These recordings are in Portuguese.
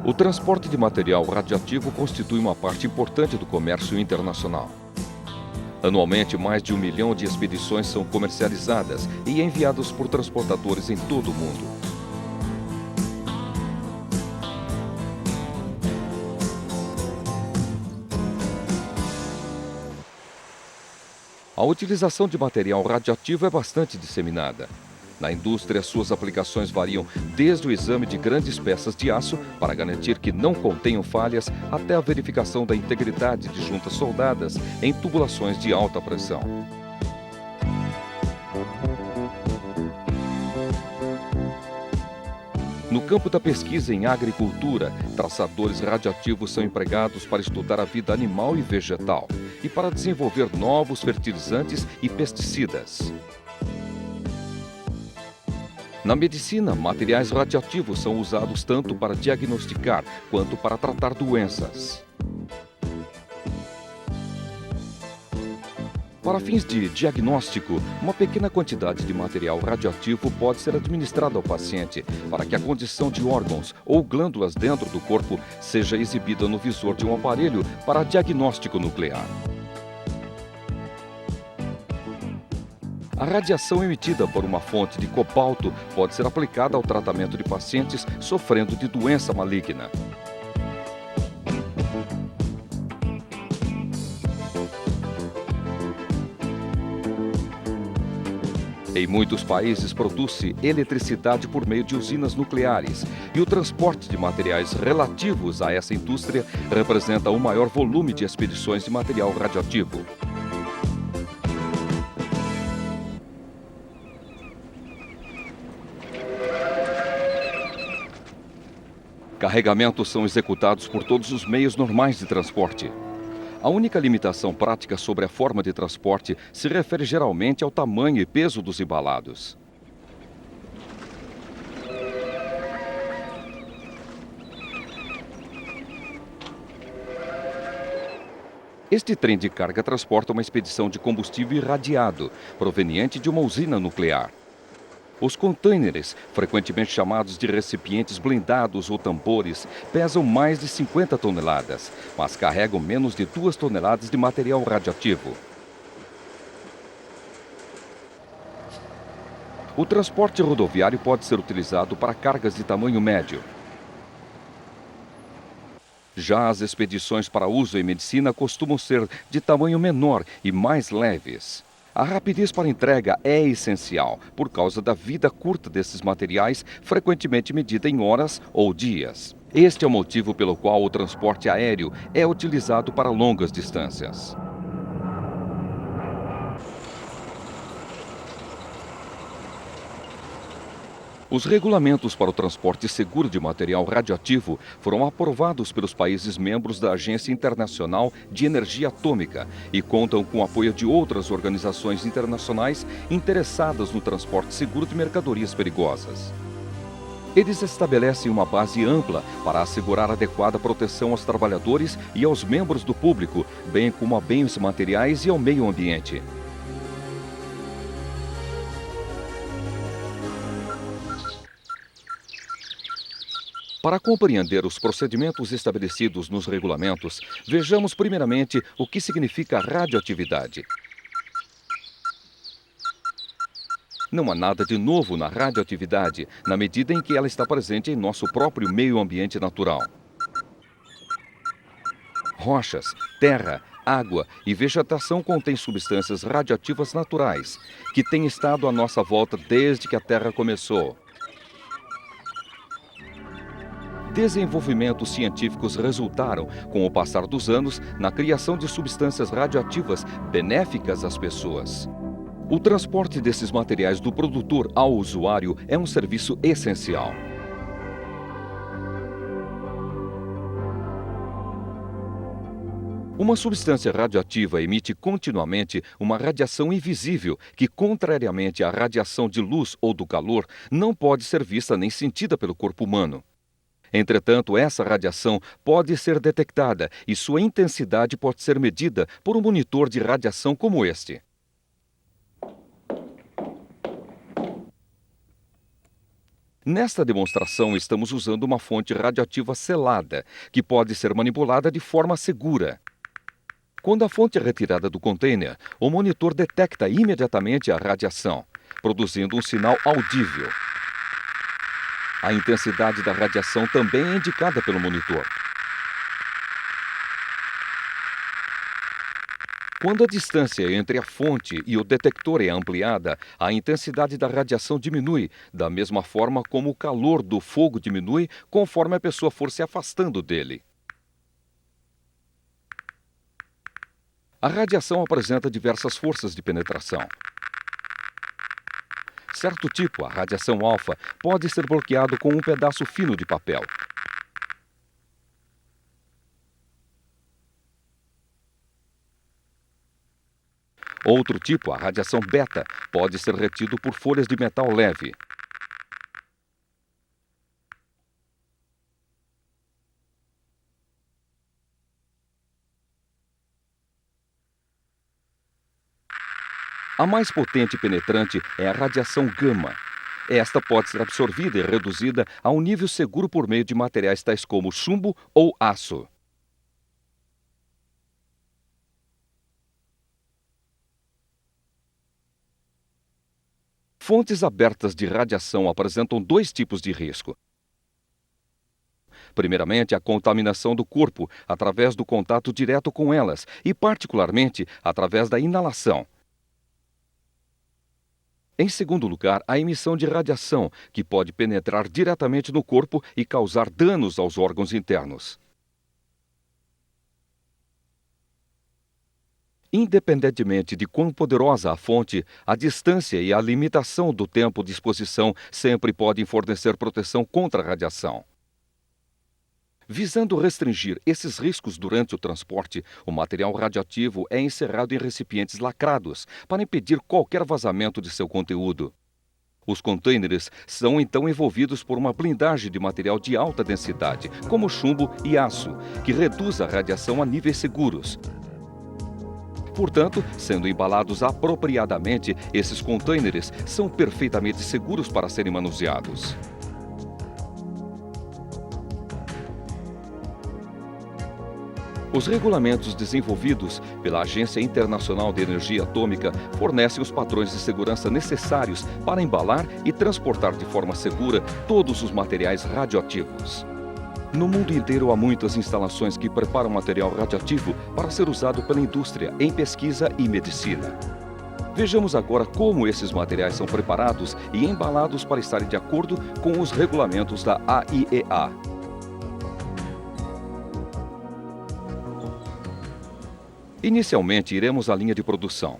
O transporte de material radioativo constitui uma parte importante do comércio internacional. Anualmente, mais de 1 milhão de expedições são comercializadas e enviadas por transportadores em todo o mundo. A utilização de material radioativo é bastante disseminada. Na indústria, suas aplicações variam desde o exame de grandes peças de aço para garantir que não contenham falhas até a verificação da integridade de juntas soldadas em tubulações de alta pressão. No campo da pesquisa em agricultura, traçadores radioativos são empregados para estudar a vida animal e vegetal e para desenvolver novos fertilizantes e pesticidas. Na medicina, materiais radioativos são usados tanto para diagnosticar quanto para tratar doenças. Para fins de diagnóstico, uma pequena quantidade de material radioativo pode ser administrada ao paciente para que a condição de órgãos ou glândulas dentro do corpo seja exibida no visor de um aparelho para diagnóstico nuclear. A radiação emitida por uma fonte de cobalto pode ser aplicada ao tratamento de pacientes sofrendo de doença maligna. Em muitos países produz-se eletricidade por meio de usinas nucleares e o transporte de materiais relativos a essa indústria representa o maior volume de expedições de material radioativo. Carregamentos são executados por todos os meios normais de transporte. A única limitação prática sobre a forma de transporte se refere geralmente ao tamanho e peso dos embalados. Este trem de carga transporta uma expedição de combustível irradiado, proveniente de uma usina nuclear. Os contêineres, frequentemente chamados de recipientes blindados ou tambores, pesam mais de 50 toneladas, mas carregam menos de 2 toneladas de material radioativo. O transporte rodoviário pode ser utilizado para cargas de tamanho médio. Já as expedições para uso em medicina costumam ser de tamanho menor e mais leves. A rapidez para entrega é essencial, por causa da vida curta desses materiais, frequentemente medida em horas ou dias. Este é o motivo pelo qual o transporte aéreo é utilizado para longas distâncias. Os regulamentos para o transporte seguro de material radioativo foram aprovados pelos países membros da Agência Internacional de Energia Atômica e contam com o apoio de outras organizações internacionais interessadas no transporte seguro de mercadorias perigosas. Eles estabelecem uma base ampla para assegurar adequada proteção aos trabalhadores e aos membros do público, bem como a bens materiais e ao meio ambiente. Para compreender os procedimentos estabelecidos nos regulamentos, vejamos primeiramente o que significa radioatividade. Não há nada de novo na radioatividade, na medida em que ela está presente em nosso próprio meio ambiente natural. Rochas, terra, água e vegetação contêm substâncias radioativas naturais, que têm estado à nossa volta desde que a Terra começou. Desenvolvimentos científicos resultaram, com o passar dos anos, na criação de substâncias radioativas benéficas às pessoas. O transporte desses materiais do produtor ao usuário é um serviço essencial. Uma substância radioativa emite continuamente uma radiação invisível que, contrariamente à radiação de luz ou do calor, não pode ser vista nem sentida pelo corpo humano. Entretanto, essa radiação pode ser detectada e sua intensidade pode ser medida por um monitor de radiação como este. Nesta demonstração, estamos usando uma fonte radioativa selada, que pode ser manipulada de forma segura. Quando a fonte é retirada do container, o monitor detecta imediatamente a radiação, produzindo um sinal audível. A intensidade da radiação também é indicada pelo monitor. Quando a distância entre a fonte e o detector é ampliada, a intensidade da radiação diminui, da mesma forma como o calor do fogo diminui conforme a pessoa for se afastando dele. A radiação apresenta diversas forças de penetração. Certo tipo, a radiação alfa, pode ser bloqueado com um pedaço fino de papel. Outro tipo, a radiação beta, pode ser retido por folhas de metal leve. A mais potente e penetrante é a radiação gama. Esta pode ser absorvida e reduzida a um nível seguro por meio de materiais tais como chumbo ou aço. Fontes abertas de radiação apresentam dois tipos de risco. Primeiramente, a contaminação do corpo através do contato direto com elas e, particularmente, através da inalação. Em segundo lugar, a emissão de radiação, que pode penetrar diretamente no corpo e causar danos aos órgãos internos. Independentemente de quão poderosa a fonte, a distância e a limitação do tempo de exposição sempre podem fornecer proteção contra a radiação. Visando restringir esses riscos durante o transporte, o material radioativo é encerrado em recipientes lacrados para impedir qualquer vazamento de seu conteúdo. Os contêineres são então envolvidos por uma blindagem de material de alta densidade, como chumbo e aço, que reduz a radiação a níveis seguros. Portanto, sendo embalados apropriadamente, esses contêineres são perfeitamente seguros para serem manuseados. Os regulamentos desenvolvidos pela Agência Internacional de Energia Atômica fornecem os padrões de segurança necessários para embalar e transportar de forma segura todos os materiais radioativos. No mundo inteiro há muitas instalações que preparam material radioativo para ser usado pela indústria em pesquisa e medicina. Vejamos agora como esses materiais são preparados e embalados para estarem de acordo com os regulamentos da AIEA. Inicialmente, iremos à linha de produção.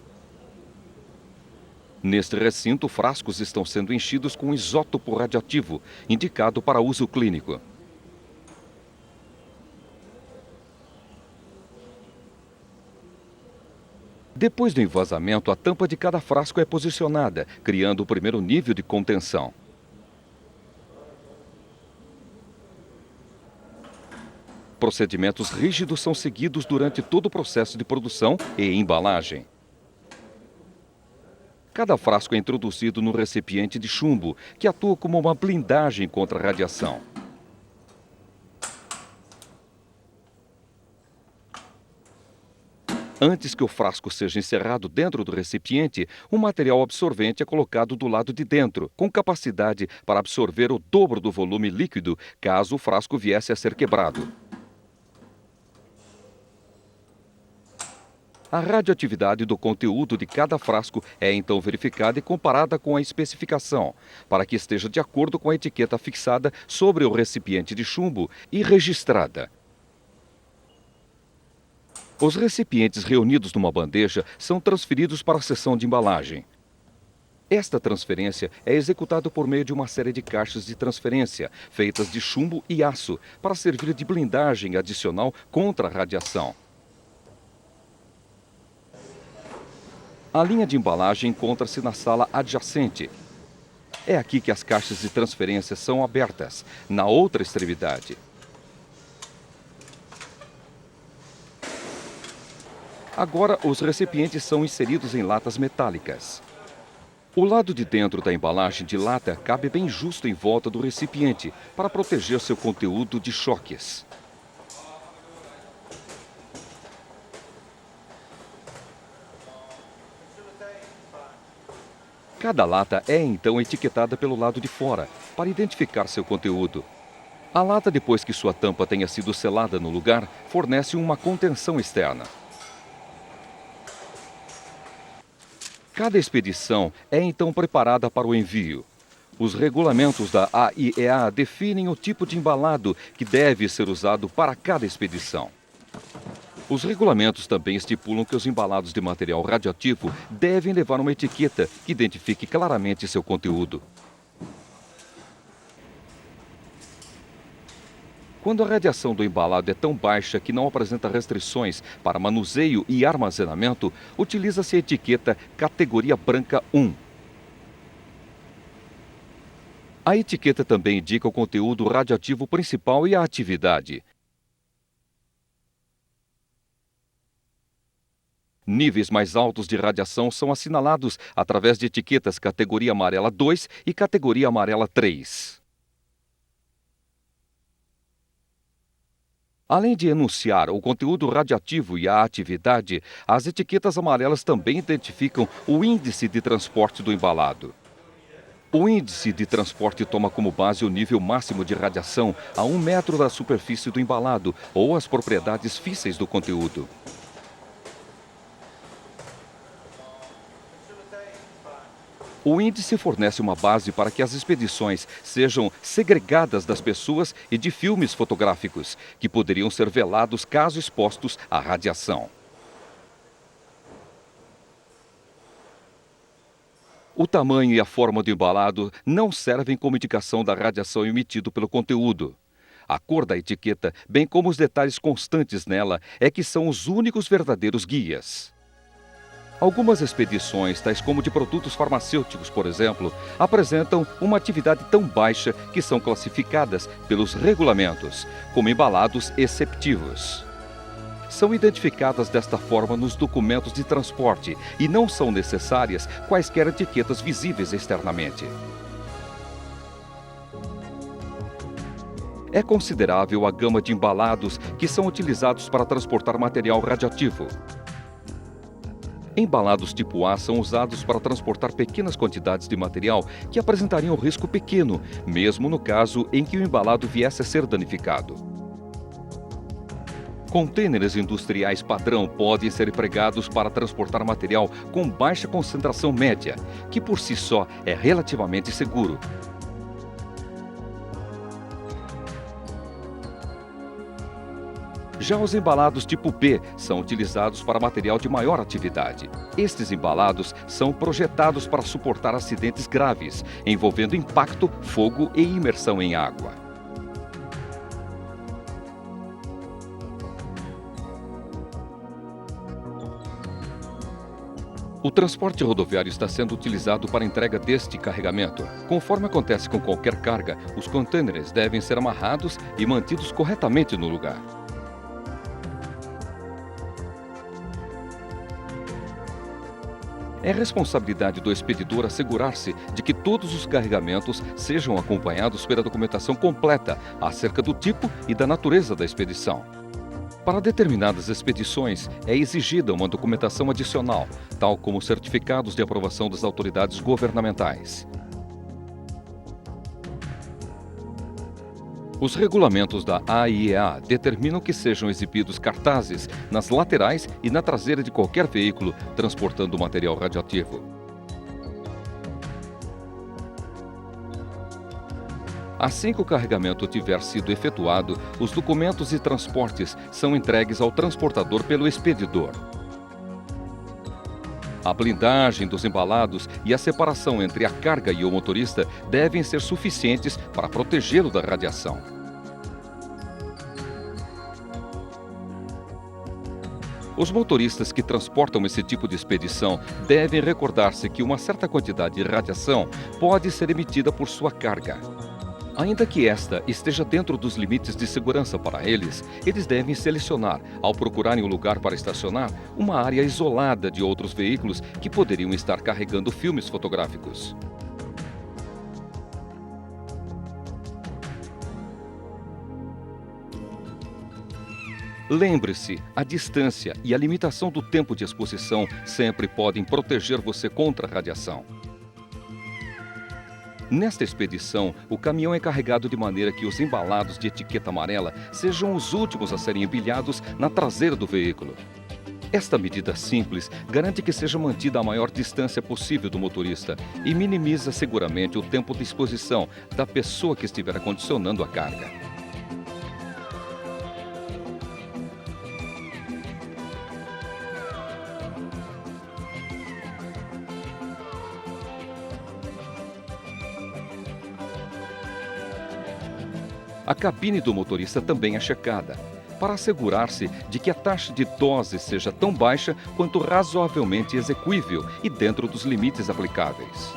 Neste recinto, frascos estão sendo enchidos com isótopo radioativo, indicado para uso clínico. Depois do envasamento, a tampa de cada frasco é posicionada, criando o primeiro nível de contenção. Procedimentos rígidos são seguidos durante todo o processo de produção e embalagem. Cada frasco é introduzido no recipiente de chumbo, que atua como uma blindagem contra a radiação. Antes que o frasco seja encerrado dentro do recipiente, um material absorvente é colocado do lado de dentro, com capacidade para absorver o dobro do volume líquido, caso o frasco viesse a ser quebrado. A radioatividade do conteúdo de cada frasco é então verificada e comparada com a especificação, para que esteja de acordo com a etiqueta fixada sobre o recipiente de chumbo e registrada. Os recipientes reunidos numa bandeja são transferidos para a seção de embalagem. Esta transferência é executada por meio de uma série de caixas de transferência, feitas de chumbo e aço, para servir de blindagem adicional contra a radiação. A linha de embalagem encontra-se na sala adjacente. É aqui que as caixas de transferência são abertas, na outra extremidade. Agora, os recipientes são inseridos em latas metálicas. O lado de dentro da embalagem de lata cabe bem justo em volta do recipiente para proteger seu conteúdo de choques. Cada lata é então etiquetada pelo lado de fora, para identificar seu conteúdo. A lata, depois que sua tampa tenha sido selada no lugar, fornece uma contenção externa. Cada expedição é então preparada para o envio. Os regulamentos da AIEA definem o tipo de embalado que deve ser usado para cada expedição. Os regulamentos também estipulam que os embalados de material radioativo devem levar uma etiqueta que identifique claramente seu conteúdo. Quando a radiação do embalado é tão baixa que não apresenta restrições para manuseio e armazenamento, utiliza-se a etiqueta categoria branca 1. A etiqueta também indica o conteúdo radioativo principal e a atividade. Níveis mais altos de radiação são assinalados através de etiquetas categoria amarela 2 e categoria amarela 3. Além de enunciar o conteúdo radioativo e a atividade, as etiquetas amarelas também identificam o índice de transporte do embalado. O índice de transporte toma como base o nível máximo de radiação a 1 metro da superfície do embalado ou as propriedades físseis do conteúdo. O índice fornece uma base para que as expedições sejam segregadas das pessoas e de filmes fotográficos, que poderiam ser velados caso expostos à radiação. O tamanho e a forma do embalado não servem como indicação da radiação emitida pelo conteúdo. A cor da etiqueta, bem como os detalhes constantes nela, é que são os únicos verdadeiros guias. Algumas expedições, tais como de produtos farmacêuticos, por exemplo, apresentam uma atividade tão baixa que são classificadas pelos regulamentos como embalados exceptivos. São identificadas desta forma nos documentos de transporte e não são necessárias quaisquer etiquetas visíveis externamente. É considerável a gama de embalados que são utilizados para transportar material radioativo. Embalados tipo A são usados para transportar pequenas quantidades de material que apresentariam risco pequeno, mesmo no caso em que o embalado viesse a ser danificado. Contêineres industriais padrão podem ser empregados para transportar material com baixa concentração média, que por si só é relativamente seguro. Já os embalados tipo B são utilizados para material de maior atividade. Estes embalados são projetados para suportar acidentes graves, envolvendo impacto, fogo e imersão em água. O transporte rodoviário está sendo utilizado para a entrega deste carregamento. Conforme acontece com qualquer carga, os contêineres devem ser amarrados e mantidos corretamente no lugar. É responsabilidade do expedidor assegurar-se de que todos os carregamentos sejam acompanhados pela documentação completa acerca do tipo e da natureza da expedição. Para determinadas expedições, é exigida uma documentação adicional, tal como certificados de aprovação das autoridades governamentais. Os regulamentos da AIEA determinam que sejam exibidos cartazes nas laterais e na traseira de qualquer veículo transportando material radioativo. Assim que o carregamento tiver sido efetuado, os documentos e transportes são entregues ao transportador pelo expedidor. A blindagem dos embalados e a separação entre a carga e o motorista devem ser suficientes para protegê-lo da radiação. Os motoristas que transportam esse tipo de expedição devem recordar-se que uma certa quantidade de radiação pode ser emitida por sua carga. Ainda que esta esteja dentro dos limites de segurança para eles, eles devem selecionar, ao procurarem um lugar para estacionar, uma área isolada de outros veículos que poderiam estar carregando filmes fotográficos. Lembre-se, a distância e a limitação do tempo de exposição sempre podem proteger você contra a radiação. Nesta expedição, o caminhão é carregado de maneira que os embalados de etiqueta amarela sejam os últimos a serem empilhados na traseira do veículo. Esta medida simples garante que seja mantida a maior distância possível do motorista e minimiza seguramente o tempo de exposição da pessoa que estiver acondicionando a carga. A cabine do motorista também é checada, para assegurar-se de que a taxa de dose seja tão baixa quanto razoavelmente execuível e dentro dos limites aplicáveis.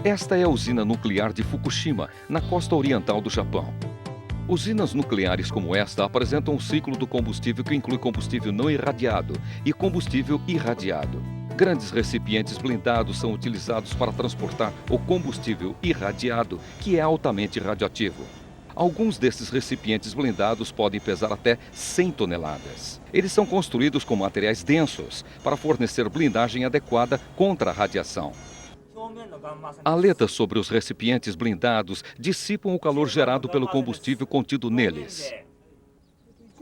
Esta é a usina nuclear de Fukushima, na costa oriental do Japão. Usinas nucleares como esta apresentam um ciclo do combustível que inclui combustível não irradiado e combustível irradiado. Grandes recipientes blindados são utilizados para transportar o combustível irradiado, que é altamente radioativo. Alguns desses recipientes blindados podem pesar até 100 toneladas. Eles são construídos com materiais densos para fornecer blindagem adequada contra a radiação. Aletas sobre os recipientes blindados dissipam o calor gerado pelo combustível contido neles.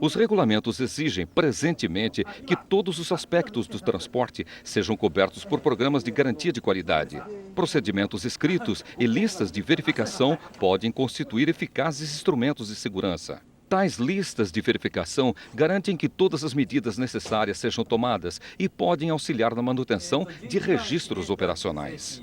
Os regulamentos exigem, presentemente, que todos os aspectos do transporte sejam cobertos por programas de garantia de qualidade. Procedimentos escritos e listas de verificação podem constituir eficazes instrumentos de segurança. Tais listas de verificação garantem que todas as medidas necessárias sejam tomadas e podem auxiliar na manutenção de registros operacionais.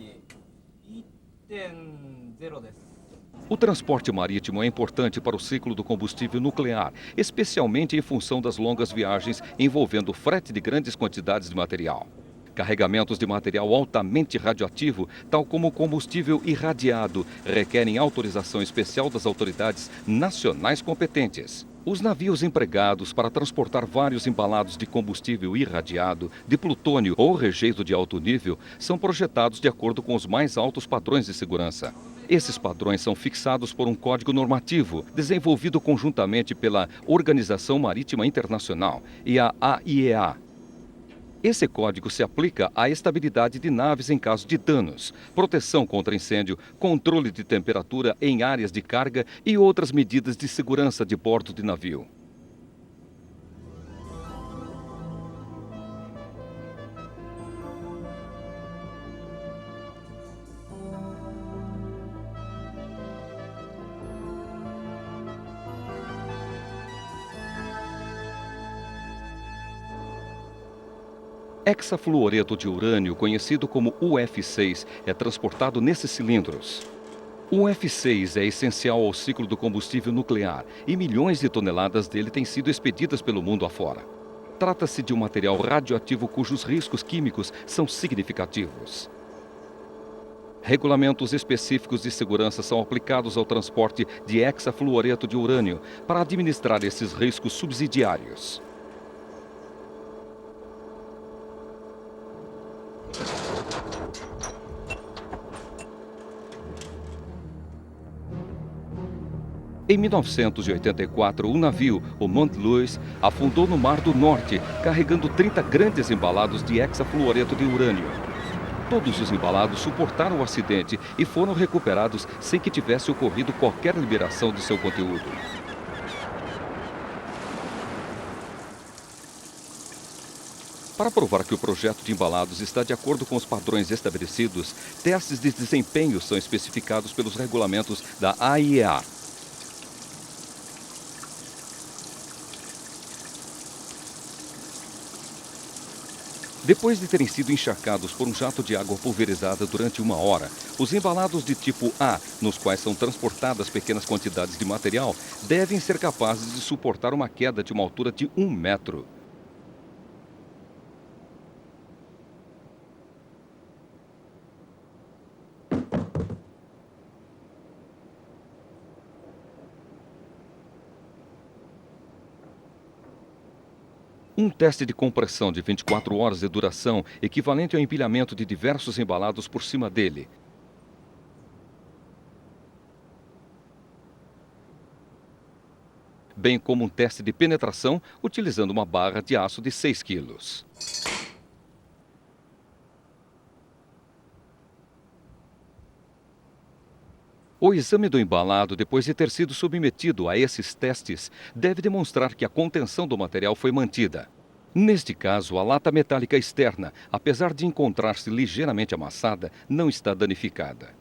O transporte marítimo é importante para o ciclo do combustível nuclear, especialmente em função das longas viagens envolvendo frete de grandes quantidades de material. Carregamentos de material altamente radioativo, tal como combustível irradiado, requerem autorização especial das autoridades nacionais competentes. Os navios empregados para transportar vários embalados de combustível irradiado, de plutônio ou rejeito de alto nível são projetados de acordo com os mais altos padrões de segurança. Esses padrões são fixados por um código normativo, desenvolvido conjuntamente pela Organização Marítima Internacional e a AIEA. Esse código se aplica à estabilidade de naves em caso de danos, proteção contra incêndio, controle de temperatura em áreas de carga e outras medidas de segurança de bordo de navio. Hexafluoreto de urânio, conhecido como UF6, é transportado nesses cilindros. O UF6 é essencial ao ciclo do combustível nuclear e milhões de toneladas dele têm sido expedidas pelo mundo afora. Trata-se de um material radioativo cujos riscos químicos são significativos. Regulamentos específicos de segurança são aplicados ao transporte de hexafluoreto de urânio para administrar esses riscos subsidiários. Em 1984, o navio, o Mont Louis, afundou no Mar do Norte, carregando 30 grandes embalados de hexafluoreto de urânio. Todos os embalados suportaram o acidente e foram recuperados sem que tivesse ocorrido qualquer liberação de seu conteúdo. Para provar que o projeto de embalados está de acordo com os padrões estabelecidos, testes de desempenho são especificados pelos regulamentos da AIEA. Depois de terem sido encharcados por um jato de água pulverizada durante 1 hora, os embalados de tipo A, nos quais são transportadas pequenas quantidades de material, devem ser capazes de suportar uma queda de uma altura de 1 metro. Um teste de compressão de 24 horas de duração, equivalente ao empilhamento de diversos embalados por cima dele. Bem como um teste de penetração utilizando uma barra de aço de 6 quilos. O exame do embalado, depois de ter sido submetido a esses testes, deve demonstrar que a contenção do material foi mantida. Neste caso, a lata metálica externa, apesar de encontrar-se ligeiramente amassada, não está danificada.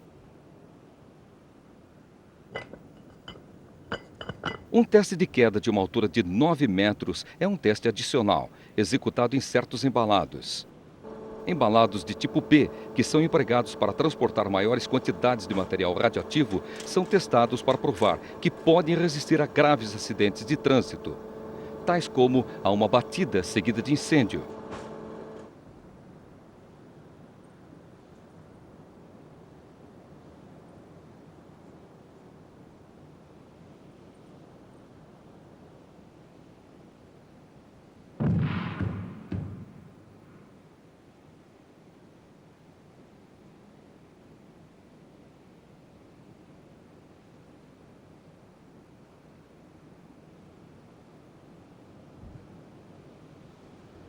Um teste de queda de uma altura de 9 metros é um teste adicional, executado em certos embalados. Embalados de tipo B, que são empregados para transportar maiores quantidades de material radioativo, são testados para provar que podem resistir a graves acidentes de trânsito, tais como a uma batida seguida de incêndio.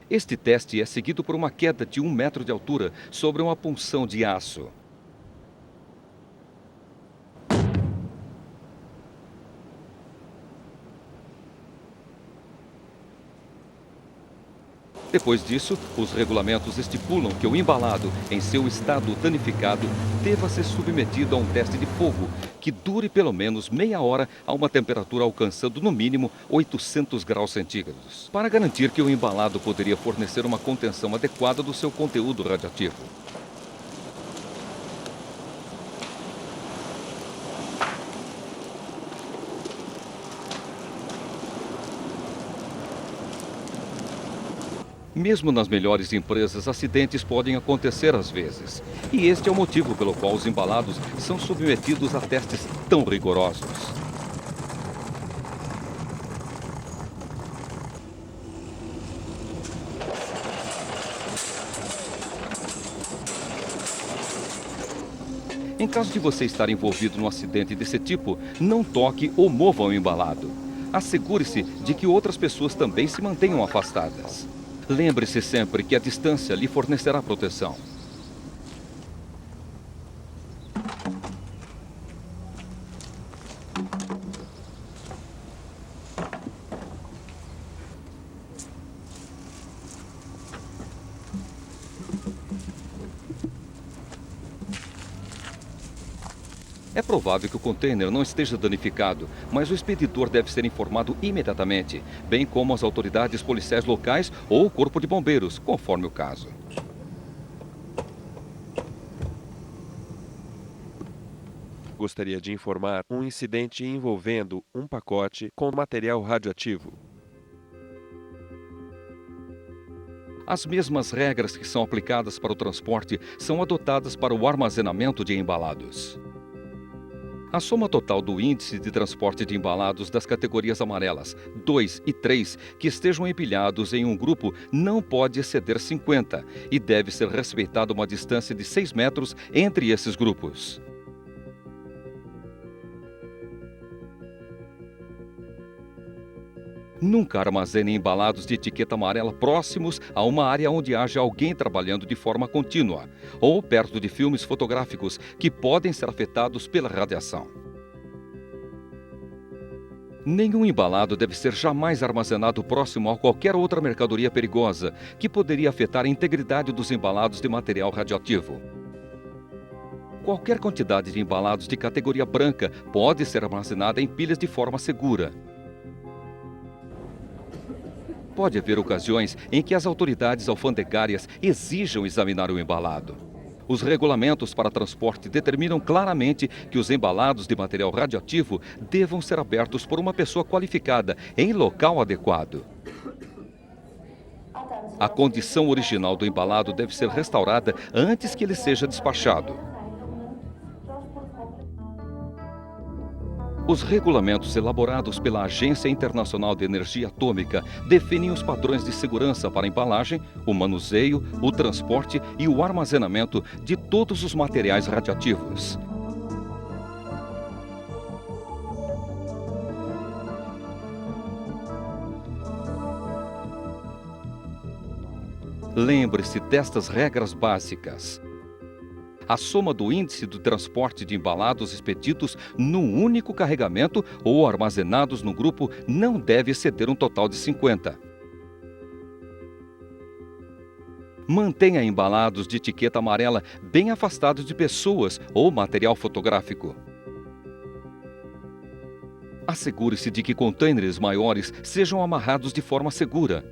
Este teste é seguido por uma queda de 1 metro de altura sobre uma punção de aço. Depois disso, os regulamentos estipulam que o embalado, em seu estado danificado, deva ser submetido a um teste de fogo, que dure pelo menos meia hora a uma temperatura alcançando no mínimo 800 graus centígrados, para garantir que o embalado poderia fornecer uma contenção adequada do seu conteúdo radioativo. Mesmo nas melhores empresas, acidentes podem acontecer às vezes. E este é o motivo pelo qual os embalados são submetidos a testes tão rigorosos. Em caso de você estar envolvido num acidente desse tipo, não toque ou mova o embalado. Assegure-se de que outras pessoas também se mantenham afastadas. Lembre-se sempre que a distância lhe fornecerá proteção. É provável que o container não esteja danificado, mas o expeditor deve ser informado imediatamente, bem como as autoridades policiais locais ou o corpo de bombeiros, conforme o caso. Gostaria de informar um incidente envolvendo um pacote com material radioativo. As mesmas regras que são aplicadas para o transporte são adotadas para o armazenamento de embalados. A soma total do índice de transporte de embalados das categorias amarelas 2 e 3 que estejam empilhados em um grupo não pode exceder 50 e deve ser respeitada uma distância de 6 metros entre esses grupos. Nunca armazene embalados de etiqueta amarela próximos a uma área onde haja alguém trabalhando de forma contínua, ou perto de filmes fotográficos que podem ser afetados pela radiação. Nenhum embalado deve ser jamais armazenado próximo a qualquer outra mercadoria perigosa, que poderia afetar a integridade dos embalados de material radioativo. Qualquer quantidade de embalados de categoria branca pode ser armazenada em pilhas de forma segura. Pode haver ocasiões em que as autoridades alfandegárias exijam examinar o embalado. Os regulamentos para transporte determinam claramente que os embalados de material radioativo devam ser abertos por uma pessoa qualificada em local adequado. A condição original do embalado deve ser restaurada antes que ele seja despachado. Os regulamentos elaborados pela Agência Internacional de Energia Atômica definem os padrões de segurança para a embalagem, o manuseio, o transporte e o armazenamento de todos os materiais radioativos. Lembre-se destas regras básicas. A soma do índice do transporte de embalados expedidos num único carregamento ou armazenados no grupo não deve exceder um total de 50. Mantenha embalados de etiqueta amarela bem afastados de pessoas ou material fotográfico. Assegure-se de que contêineres maiores sejam amarrados de forma segura.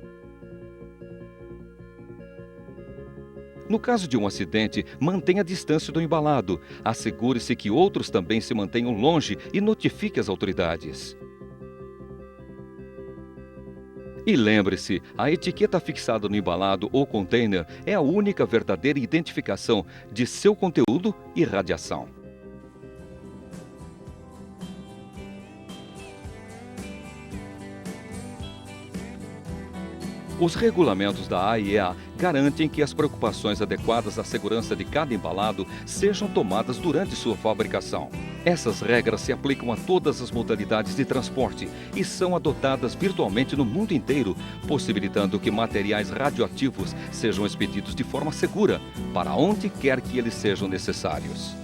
No caso de um acidente, mantenha a distância do embalado. Assegure-se que outros também se mantenham longe e notifique as autoridades. E lembre-se, a etiqueta fixada no embalado ou container é a única verdadeira identificação de seu conteúdo e radiação. Os regulamentos da AIEA garantem que as preocupações adequadas à segurança de cada embalado sejam tomadas durante sua fabricação. Essas regras se aplicam a todas as modalidades de transporte e são adotadas virtualmente no mundo inteiro, possibilitando que materiais radioativos sejam expedidos de forma segura para onde quer que eles sejam necessários.